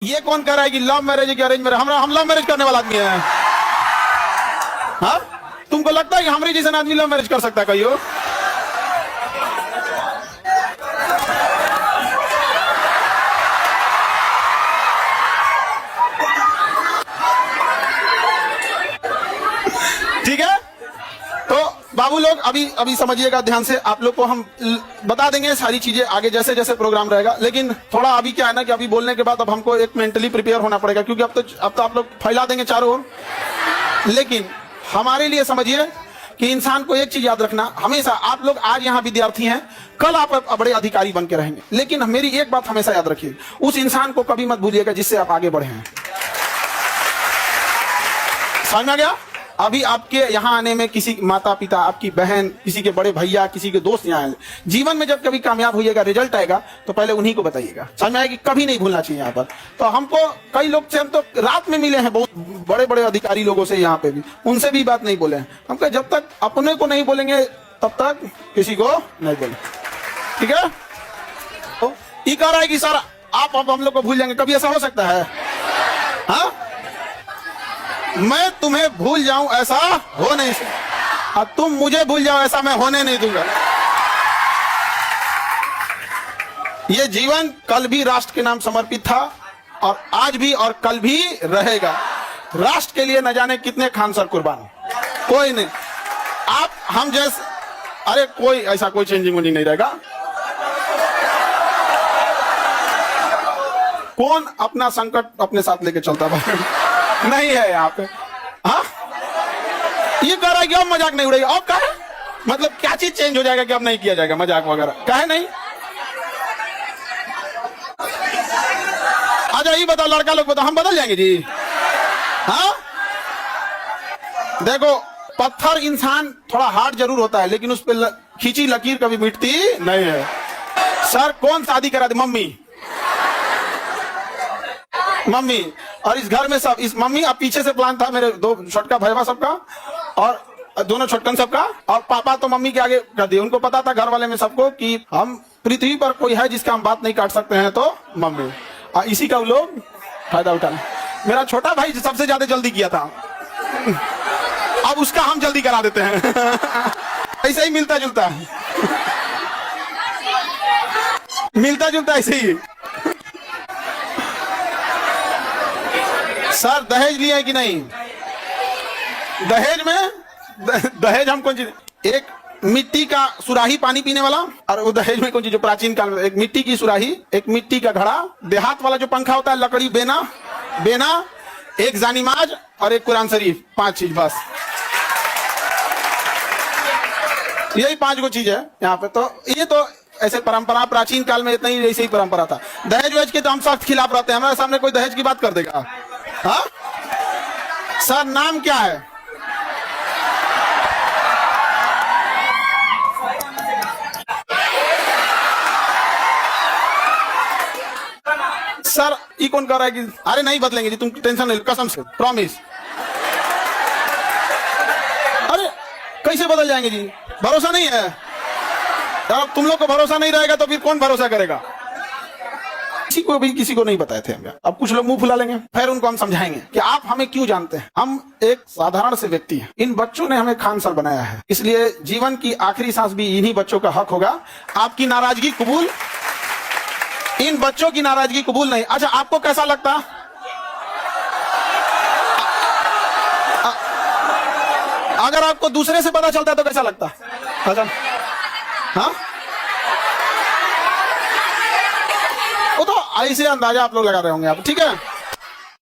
ये कौन कह रहा है कि लव मैरिज है कि अरेंज मैरिज? हम लव मैरिज करने वाला आदमी है। हाँ, तुमको लगता है कि हमारे जैसा आदमी लव मैरिज कर सकता है? कहियो ठीक है। तो बाबू लोग अभी समझिएगा ध्यान से, आप लोग को हम बता देंगे सारी चीजें आगे जैसे जैसे प्रोग्राम रहेगा। लेकिन थोड़ा अभी क्या है ना कि अभी बोलने के बाद अब हमको एक मेंटली प्रिपेयर होना पड़ेगा, क्योंकि अब तो आप लोग फैला देंगे चारों ओर। लेकिन हमारे लिए समझिए कि इंसान को एक चीज याद रखना हमेशा, आप लोग आज यहाँ विद्यार्थी हैं, कल आप बड़े अधिकारी बन के रहेंगे। लेकिन मेरी एक बात हमेशा याद रखिए, उस इंसान को कभी मत भूलिएगा जिससे आप आगे बढ़े हैं। समझ में आ गया? अभी आपके यहाँ आने में किसी माता पिता, आपकी बहन, किसी के बड़े भैया, किसी के दोस्त यहाँ आए, जीवन में जब कभी कामयाब होइएगा, रिजल्ट आएगा तो पहले उन्हीं को बताइएगा। समझ में आएगी? कभी नहीं भूलना चाहिए यहाँ पर। तो हमको कई लोग से हम तो रात में मिले हैं, बहुत बड़े बड़े अधिकारी लोगों से यहाँ पे भी, उनसे भी बात नहीं बोले हैं। हम जब तक अपने को नहीं बोलेंगे तब तक किसी को नहीं बोले, ठीक है? तो ये कह रहा है कि सर आप अब हम लोग को भूल जाएंगे, कभी ऐसा हो सकता है? हाँ, मैं तुम्हें भूल जाऊं ऐसा हो नहीं सकता, और तुम मुझे भूल जाओ ऐसा मैं होने नहीं दूंगा। ये जीवन कल भी राष्ट्र के नाम समर्पित था, और आज भी और कल भी रहेगा। राष्ट्र के लिए न जाने कितने खान सर कुर्बान, कोई नहीं। आप हम जैसे, अरे कोई ऐसा कोई चेंजिंग वेंजिंग नहीं रहेगा। कौन अपना संकट अपने साथ लेके चलता है? नहीं है यहाँ पे। हाँ, ये कह रहा है कि अब मजाक नहीं उड़ेगा। अब कहे मतलब क्या चीज चेंज हो जाएगा कि अब नहीं किया जाएगा मजाक वगैरह? कहे नहीं। अच्छा ये बताओ, लड़का लोग बताओ, हम बदल जाएंगे जी? हाँ, देखो पत्थर इंसान थोड़ा हार्ड जरूर होता है, लेकिन उस पर खींची लकीर कभी मिटती नहीं है। सर कौन शादी करा दे? मम्मी। मम्मी, और इस घर में सब, इस मम्मी अब पीछे से प्लान था मेरे दो छोटका भैया सबका, और दोनों छोटकन सबका, और पापा तो मम्मी के आगे कर दिए। उनको पता था घर वाले में सबको कि हम पृथ्वी पर कोई है जिसका हम बात नहीं काट सकते हैं, तो मम्मी। और इसी का वो लोग फायदा उठा। मेरा छोटा भाई सबसे ज्यादा जल्दी किया था, अब उसका हम जल्दी करा देते हैं। ऐसे ही मिलता जुलता है, मिलता जुलता ऐसे ही। सर दहेज लिए है कि नहीं? दहेज में दहेज हम कौन चीज, एक मिट्टी का सुराही पानी पीने वाला, और वो दहेज में कौन चीज जो प्राचीन काल में, एक मिट्टी की सुराही, एक मिट्टी का घड़ा, देहात वाला जो पंखा होता है लकड़ी, बेना, एक जानीमाज और एक कुरान शरीफ। 5 चीज बस, यही 5 गो चीज है यहाँ पे। तो ये तो ऐसे परंपरा प्राचीन काल में इतना ही ऐसे ही परंपरा था। दहेज वेज के तो हम सख्त खिलाफ रहते हैं। हमारे सामने कोई दहेज की बात कर देगा? हाँ सर, नाम क्या है? सर ये कौन कह रहा है कि अरे नहीं बदलेंगे जी, तुम टेंशन नहीं, कसम से प्रॉमिस। अरे कैसे बदल जाएंगे जी? भरोसा नहीं है यार। तुम लोग को भरोसा नहीं रहेगा तो फिर कौन भरोसा करेगा? किसी को भी किसी को नहीं बताए थे हम। अब कुछ लोग मुंह फुला लेंगे, फिर उनको हम समझाएंगे कि आप हमें क्यों जानते हैं। हम एक साधारण से व्यक्ति हैं, इन बच्चों ने हमें खान सर बनाया है, इसलिए जीवन की आखिरी सांस भी इन्हीं बच्चों का हक होगा। आपकी नाराजगी कबूल, इन बच्चों की नाराजगी कबूल नहीं। अच्छा आपको कैसा लगता? अगर आपको दूसरे से पता चलता है तो कैसा लगता? अच्छा हाँ, वो तो ऐसे अंदाजा आप लोग लगा रहे होंगे आप, ठीक है।